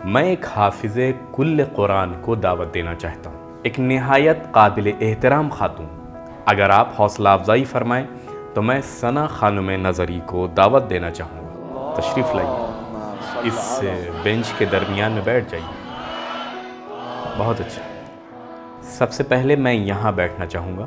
میں ایک حافظ کل قرآن کو دعوت دینا چاہتا ہوں، ایک نہایت قابل احترام خاتون۔ اگر آپ حوصلہ افزائی فرمائیں تو میں ثنا خانم نظری کو دعوت دینا چاہوں گا۔ تشریف لائیے، اس بینچ کے درمیان میں بیٹھ جائیے۔ بہت اچھا، سب سے پہلے میں یہاں بیٹھنا چاہوں گا۔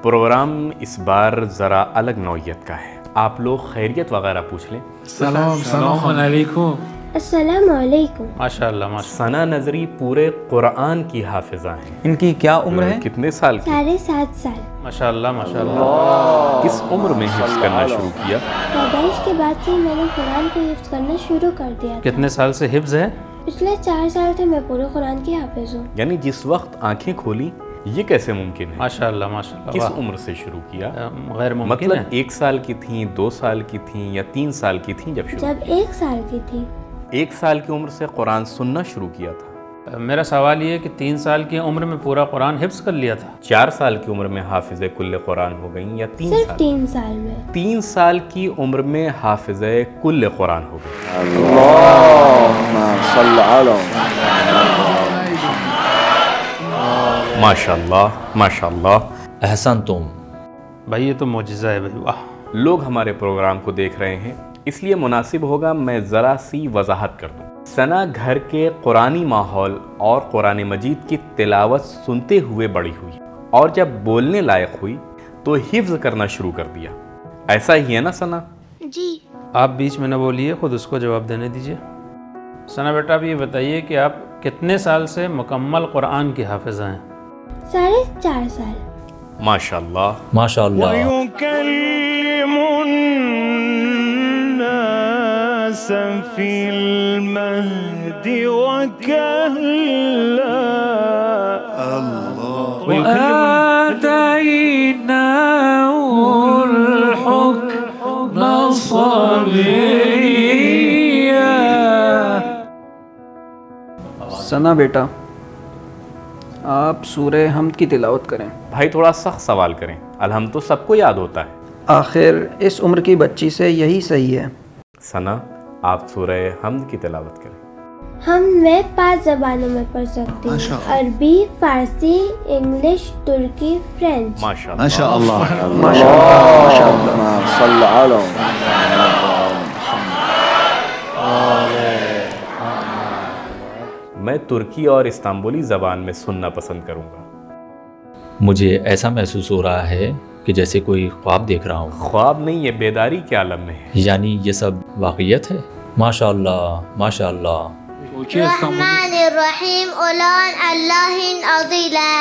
پروگرام اس بار ذرا الگ نوعیت کا ہے، آپ لوگ خیریت وغیرہ پوچھ لیں۔ السلام علیکم۔ السلام علیکم۔ ماشاء اللہ۔ ثنا نظری پورے قرآن کی حافظہ ہیں۔ ان کی کیا عمر ہے؟ کتنے سال کی؟ 7.5 سال۔ ماشاء اللہ ماشاء اللہ۔ کس عمر میں حفظ کرنا شروع کیا؟ پیدائش کے بعد سے میں نے قرآن کو حفظ کرنا شروع کر دیا۔ کتنے سال سے حفظ ہے؟ پچھلے 4 سال سے میں پورے قرآن کی حافظ ہوں۔ یعنی جس وقت آنکھیں کھولی یہ کیسے ممکن ہے؟ ماشاء اللہ ماشاء اللہ۔ کس عمر سے شروع کیا؟ غیر ممکن مطلب ہے۔ 1 سال کی تھیں، 2 سال کی تھیں یا 3 سال کی تھیں جب شروع؟ جب 1 سال کی تھی۔ 1 سال کی عمر سے قرآن سننا شروع کیا تھا؟ میرا سوال یہ ہے کہ 3 سال کی عمر میں پورا قرآن حفظ کر لیا تھا؟ 4 سال کی عمر میں حافظ کل قرآن ہو گئیں یا 3 صرف سال؟ 3 سال میں۔ 3 سال کی عمر میں حافظ کل قرآن ہو گئے۔ اللهم صل علی ماشاء اللہ ماشاء اللہ۔ احسن تم۔ بھائی یہ تو معجزہ ہے بھائی، واہ۔ لوگ ہمارے پروگرام کو دیکھ رہے ہیں، اس لیے مناسب ہوگا میں ذرا سی وضاحت کر دوں۔ ثنا گھر کے قرآنی ماحول اور قرآن مجید کی تلاوت سنتے ہوئے بڑی ہوئی، اور جب بولنے لائق ہوئی تو حفظ کرنا شروع کر دیا۔ ایسا ہی ہے نا ثنا؟ جی۔ آپ بیچ میں نہ بولیے، خود اس کو جواب دینے دیجیے۔ ثنا بیٹا اب یہ بتائیے کہ آپ کتنے سال سے مکمل قرآن کی حافظہ ہیں؟ 4.5 سال۔ ماشاء اللہ ماشاء اللہ۔ ويكلم الناس في المهد وكهلا وآتيناه الحكم صبيا۔ ثنا بیٹا، آپ سورہ حمد کی تلاوت کریں۔ بھائی تھوڑا سخت سوال کریں، الحمد تو سب کو یاد ہوتا ہے۔ آخر اس عمر کی بچی سے یہی صحیح ہے۔ ثنا آپ سورہ حمد کی تلاوت کریں۔ ہم میں 5 زبانوں میں پڑھ سکتی ہوں، عربی، فارسی، انگلش، ترکی، فرینچ۔ ماشاء ما شاء اللہ۔ الله ما شاء الله صل على میں ترکی اور استنبولی زبان میں سننا پسند کروں گا۔ مجھے ایسا محسوس ہو رہا ہے کہ جیسے کوئی خواب دیکھ رہا ہوں، خواب نہیں، یہ بیداری کے عالم میں ہے۔ یعنی یہ سب واقعیت ہے؟ ماشاء اللہ ماشاء اللہ۔ الرحمن الرحیم اولان اللہ عظیلا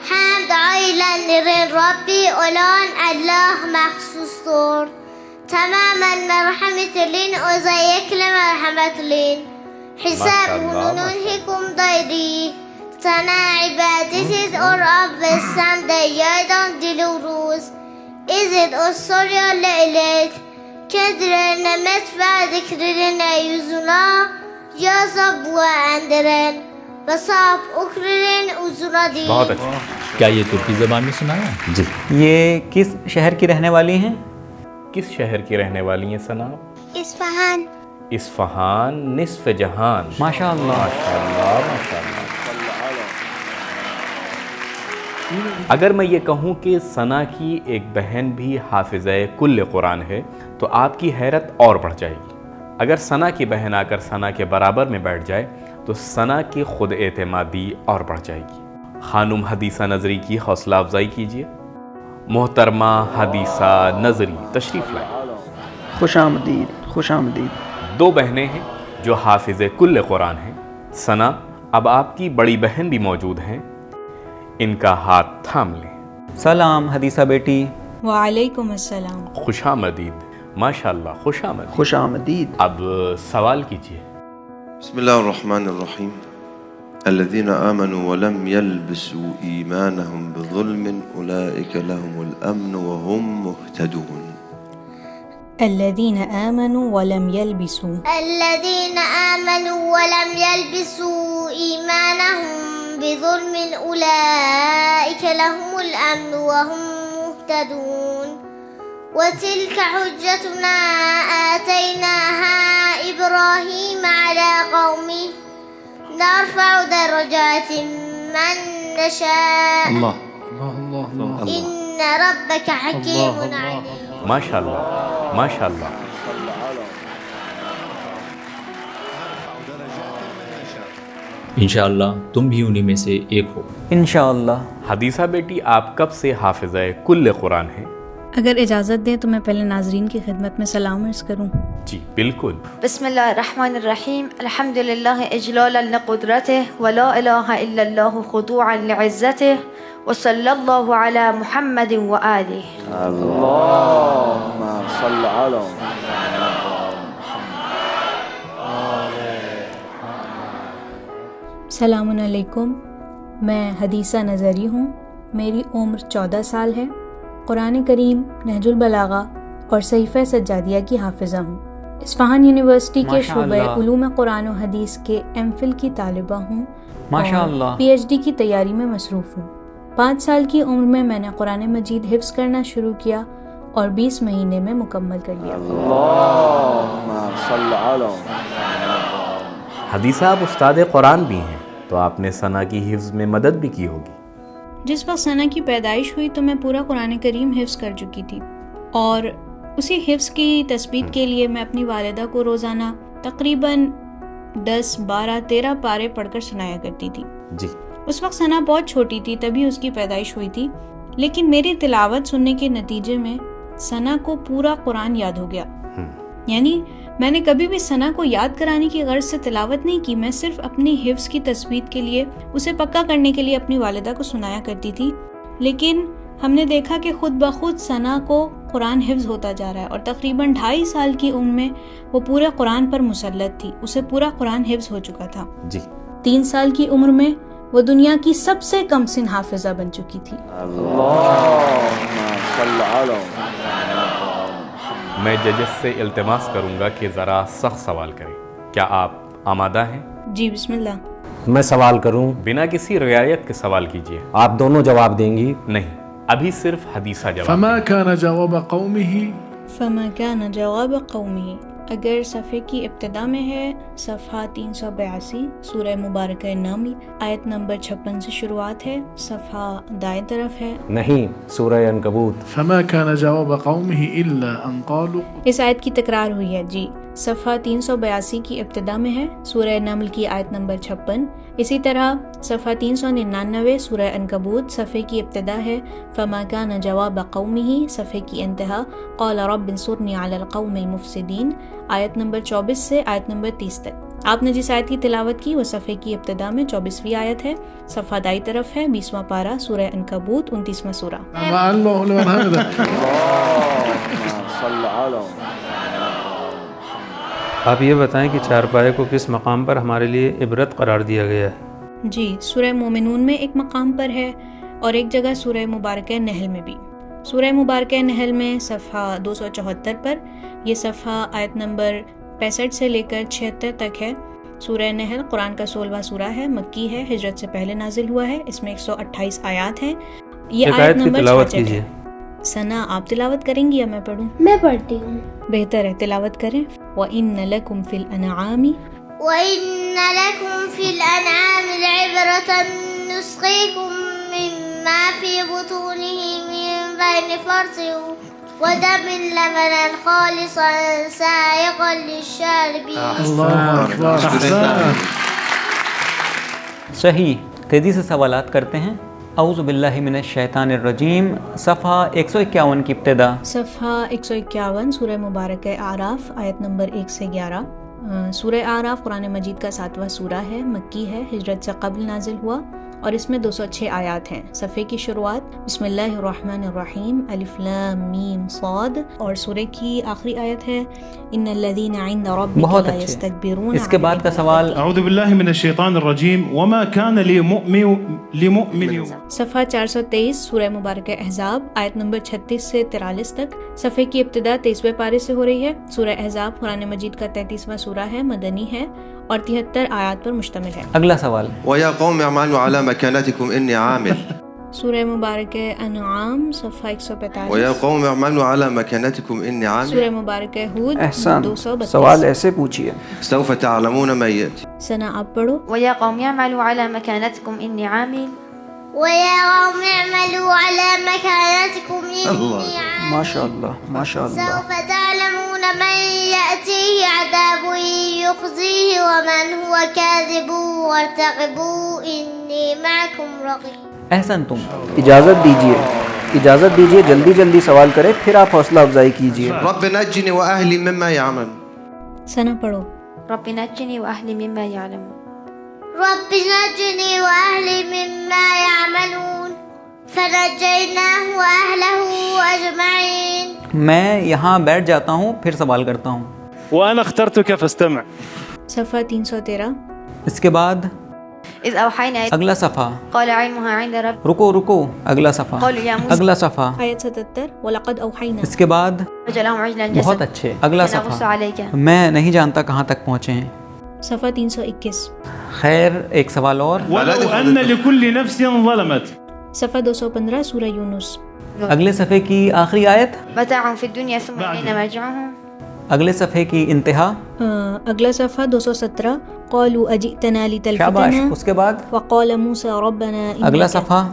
حمد عیلا نرین ربی اولان اللہ مخصوص طور تماما مرحمت لین ازیک لمرحمت لین حساب ننهكم ضيري سنة عبادتي أرأب بالسمد يايدان دلوروز إزد أسريا لإليت كدر نمت فذكرنا يزنا يا زبوا أندرن بصاب أكرن أزنا دي۔ بہت اچھا۔ کیا یہ ترکی زبان میں سنا ہے؟ جی۔ یہ کس شہر کی رہنے والی ہیں؟ کس شہر کی رہنے والی ہیں ثنا؟ إصفهان۔ اصفہان، نصف جہان۔ ماشاء اللہ۔ ماشاء اللہ ماشاء اللہ۔ اگر میں یہ کہوں کہ ثنا کی ایک بہن بھی حافظہ کل قرآن ہے تو آپ کی حیرت اور بڑھ جائے گی۔ اگر ثنا کی بہن آ کر ثنا کے برابر میں بیٹھ جائے تو ثنا کی خود اعتمادی اور بڑھ جائے گی۔ خانم حدیثہ نظری کی حوصلہ افزائی کیجیے۔ محترمہ حدیثہ نظری تشریف لائیں۔ خوش آمدید، خوش آمدید۔ 2 بہنیں ہیں جو حافظ کل قرآن ہیں۔ ثنا اب آپ کی بڑی بہن بھی موجود ہیں، ان کا ہاتھ تھام لیں۔ سلام حدیثہ بیٹی۔ وعلیکم السلام۔ خوش آمدید، ماشاء اللہ خوش آمدید۔ خوش آمدید۔ اب سوال کیجیے۔ بسم الله الرحمن الرحيم الذين آمنوا ولم يلبسوا إيمانهم بظلم أولئك لهم الأمن وهم مهتدون۔ الذين آمنوا ولم يلبسوا إيمانهم بظلم أولئك لهم الأمن وهم مهتدون وتلك حجتنا آتيناها إبراهيم على قومه نرفع درجات من نشاء اللہ إن ربك حكيم عليم. ماشاء اللہ ماشاء اللہ. انشاءاللہ تم بھی انہی میں سے ایک ہو. انشاءاللہ. حدیثہ بیٹی، آپ کب سے حافظہ کل قرآن ہیں؟ اگر اجازت دیں تو میں پہلے ناظرین کی خدمت میں سلام عرض کروں. جی بالکل. بسم اللہ الرحمن الرحیم. الحمد للہ اجلالا لقدرته ولا الہ الا اللہ خضوعا لعزته وصلی اللہ علی محمد وآلہ. اللهم صل على السلام علیکم. میں حدیثہ نظری ہوں. میری عمر 14 سال ہے. قرآن کریم، نہج البلاغہ اور صحیفہ سجادیہ کی حافظہ ہوں. اصفہان یونیورسٹی کے شعبہ علوم قرآن و حدیث کے ایم فل کی طالبہ ہوں. ماشاءاللہ. پی ایچ ڈی کی تیاری میں مصروف ہوں. 5 سال کی عمر میں نے قرآن مجید حفظ کرنا شروع کیا اور 20 مہینے میں مکمل کر لیا. اللهم صل على حدیثہ آپ استاد قرآن بھی ہیں، تو آپ نے ثنا کی حفظ میں مدد بھی کی ہوگی. جس وقت ثنا کی پیدائش ہوئی تو میں پورا قرآن کریم حفظ کر چکی تھی، اور اسی حفظ کی تثبیت کے لیے میں اپنی والدہ کو روزانہ تقریباً 10، 12، 13 پارے پڑھ کر سنایا کرتی تھی. جی. اس وقت ثنا بہت چھوٹی تھی، تبھی اس کی پیدائش ہوئی تھی، لیکن میری تلاوت سننے کے نتیجے میں ثنا کو پورا قرآن یاد ہو گیا. یعنی میں نے کبھی بھی ثنا کو یاد کرانے کی غرض سے تلاوت نہیں کی، میں صرف اپنی حفظ کی تثبیت کے لیے، اسے پکا کرنے کے لیے اپنی والدہ کو سنایا کرتی تھی. لیکن ہم نے دیکھا کہ خود بخود ثنا کو قرآن حفظ ہوتا جا رہا ہے، اور تقریباً 2.5 سال کی عمر میں وہ پورے قرآن پر مسلط تھی. اسے پورا قرآن حفظ ہو چکا تھا. جی. 3 سال کی عمر میں وہ دنیا کی سب سے کم سن حافظہ بن چکی تھی. اللهم صل على میں ججز سے التماس کروں گا کہ ذرا سخت سوال کریں. کیا آپ آمادہ ہیں؟ جی بسم اللہ. میں سوال کروں؟ بنا کسی رعایت کے سوال کیجیے. آپ دونوں جواب دیں گی؟ نہیں، ابھی صرف حدیثہ جواب. فما كان جواب قومه اگر صفحے کی ابتدا میں ہے صفحہ 382 سورہ مبارکہ نمل آیت نمبر 56 سے شروعات ہے، صفحہ دائیں طرف ہے. نہیں، سورہ عنکبوت. فما كان جواب قومه الا ان قالوا. اس آیت کی تکرار ہوئی ہے. جی، صفحہ 382 کی ابتدا میں ہے سورہ نمل کی آیت نمبر 56. اسی طرح صفحہ 399 سورہ عنکبوت صفحے کی ابتدا ہے فما كان جواب قومه، صفحے کی انتہا قال رب انصرنی علی القوم المفسدین، آیت نمبر 24 سے آیت نمبر 30 تک. آپ نے جس آیت کی تلاوت کی وہ صفحے کی ابتدا میں 24ویں آیت ہے، صفحہ دائیں طرف ہے 20واں پارہ سورہ عنکبوت 29واں سورہ. آپ یہ بتائیں کہ 4 پارے کو کس مقام پر ہمارے لیے عبرت قرار دیا گیا ہے؟ جی، سورہ مومنون میں ایک مقام پر ہے اور ایک جگہ سورہ مبارکہ نحل میں بھی. سورہ مبارکہ نحل میں صفحہ 274 پر، یہ صفحہ آیت نمبر 65 سے لے کر 76 تک ہے. سورہ نحل قرآن کا 16واں سورہ ہے، مکی ہے، ہجرت سے پہلے نازل ہوا ہے. اس میں 128 آیات ہیں. یہ آیت نمبر 66 ہے. ثنا آپ تلاوت کریں گی یا میں پڑھوں؟ میں پڑھتی ہوں. بہتر ہے، تلاوت کریں. وَإِنَّ لَكُمْ فِي الْأَنْعَامِ وَإِنَّ لَكُمْ فِي الْأَنْعَامِ لَعِبْرَةً نُسْقِيكُم مِّمَّا فِي بُطُونِهِ مِن بَيْنِ فَرْثٍ وَدَمٍ لَبَنًا خَالِصًا سَائِغًا لِّلشَّارِبِينَ. اللہ اکبر. صحیح. تیزی سے سوالات کرتے ہیں. اعوذ باللہ من الشیطان الرجیم، صفحہ 151 کی ابتدا. صفحہ 151 سورہ مبارکہ اعراف آیت نمبر 1 سے 11. سورہ اعراف قرآن مجید کا 7واں سورہ ہے، مکی ہے، ہجرت سے قبل نازل ہوا اور اس میں 206 آیات ہیں. صفحے کی شروعات بسم اللہ الرحمن الرحیم الف لام میم صاد، اور سورہ کی آخری آیت ہے ان الذین عند ربک لا یستکبرون. اس کے بعد کا سوال اعوذ باللہ من الشیطان الرجیم وما كان لمؤمن. صفحہ 423 سورہ مبارکہ احزاب آیت نمبر 36 سے 43 تک. صفحے کی ابتدا 23ویں پارے سے ہو رہی ہے. سورہ احزاب قرآن مجید کا 33واں سورہ ہے، مدنی ہے اور 73 آیات پر مشتمل ہے. اگلا سوال. وَيَا قَوْمِ اعْمَلُوا عَلَى مَكَانَتِكُمْ إِنِّي عَامِلٌ. سورہ مبارک انعام صفحہ 145. ويا قوم اعملوا على مكانتكم إني عامل. سورہ مبارک ہود احسان 232. سوال ایسے پوچھیے. سوف تعلمون ما يأتي. ثنا آپ پڑھو. ويا قوم اعملوا على مكانتكم إني عامل. ويا قوم اعملوا على مكانتكم إني عامل. ما شاء الله ما شاء الله. سوف تعلمون من يأتيه عذاب يخزيه ومن هو كاذب وارتقبوا إني معكم رقيب. احسن تم. اجازت دیجیے جلدی جلدی سوال کریں پھر آپ حوصلہ افزائی کیجیے. رب نجني وأهلي مما يعمل. ثنا پڑھو. رب نجني وأهلي مما يعلمون. رب نجني وأهلي مما يعملون فنجيناه وأهله أجمعين. میں یہاں بیٹھ جاتا ہوں پھر سوال کرتا ہوں. وأنا اخترتك فاستمع. صفحہ 313. اس کے بعد إذ أوحينا اگلا صفحہ. قال علمها عند رب. رکو اگلا صفحہ. قالوا يا موسى. اگلا صفحہ. آیت 77. وَلَقَدْ أَوْحَيْنَا. اس کے بعد وجعلهم عجلا بہت جسدا. اچھے. اگلا نقص صفحہ. عليك. میں نہیں جانتا کہاں تک پہنچے ہیں. صفحہ 321. خیر ایک سوال اور. ولو أن لكل نفس ظلمت. صفحہ 215 سورہ یونس. اگلے صفحے کی آخری آیت. متاع في الدنيا ثم إلينا مرجعهم. اگلے صفحے کی انتہا. اگلا صفحہ 217. قالوا أجئتنا شاباش. لتلفتنا اس کے بعد وقال موسى ربنا اگلا إنك صفحہ.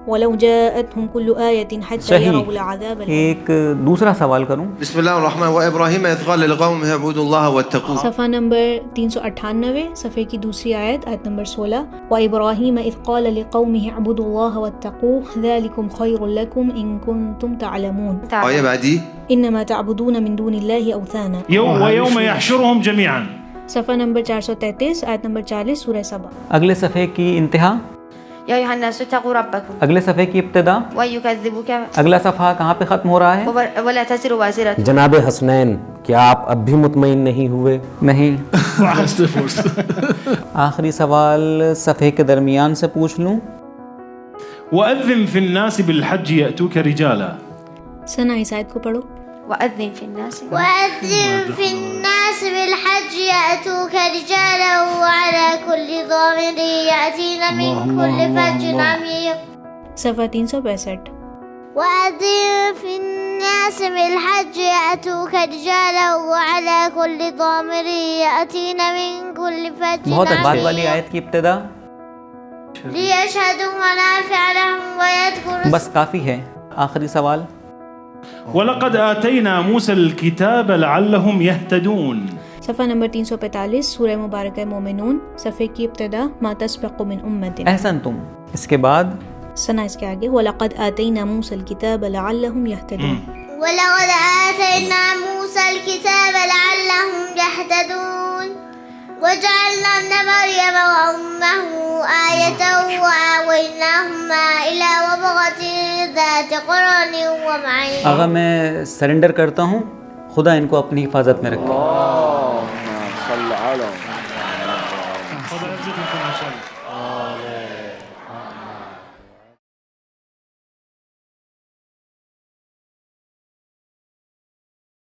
ولو جاءتهم كل آية حتى صحیح. يروا العذاب. ایک دوسرا سوال کروں. بسم الله الرحمن وإبراهيم إذ قال لقومه اعبدوا الله واتقوه. صفحہ نمبر 398 صفحے کی دوسری آیت نمبر 16. وإبراهيم إذ قال لقومه اعبدوا الله واتقوه ذلكم خير لكم إن كنتم تعلمون. آية بعدي إنما تعبدون من دون الله أوثانا. ويوم يحشرهم جميعا. صفحہ نمبر 433 آیت نمبر 40 سورہ سبا. اگلے صفحے کی انتہا. يا أيها الناس اتقوا ربكم. اگلے صفحے کی ابتدا. ويكذبك. اگلا صفحہ کہاں پہ ختم ہو رہا ہے؟ ولا تزر وازرة. جناب حسنین کیا آپ اب بھی مطمئن نہیں ہوئے؟ نہیں. آخری سوال صفحے کے درمیان سے پوچھ لوں. وأذن في الناس بالحج يأتوك رجالا. ثنا اس آیت کو پڑھو. وأذن في الناس. وأذن في الناس بالحج يأتوك رجالا وعلى كل ضامر يأتين من كل فج عميق. صفحہ 365. وأذن في الناس بالحج يأتوك رجالا وعلى كل ضامر يأتين من كل فج بہت بعد عميق والی آیت کی ابتدا. ليشهدوا منافع لهم ويذكروا. بس کافی ہے. آخری سوال. ولقد آتينا موسى الكتاب لعلهم يهتدون. صفحہ نمبر 345 سورہ مبارکہ مومنون صفحے کی ابتدا ما تسبق من امت. احسن تم. اس کے بعد سنا اس کے آگے. وَلَقَدْ آتَيْنَا مُوسَى الْكِتَابَ لَعَلَّهُمْ يَهْتَدُونَ. ولقد آتينا موسى الكتاب لعلهم يهتدون وجعلنا ابن مريم وأمه آية وآويناهما إلى ربوة ذات قرن ومعين. آغا میں سرنڈر کرتا ہوں. خدا ان کو اپنی حفاظت میں رکھے. اللهم صل على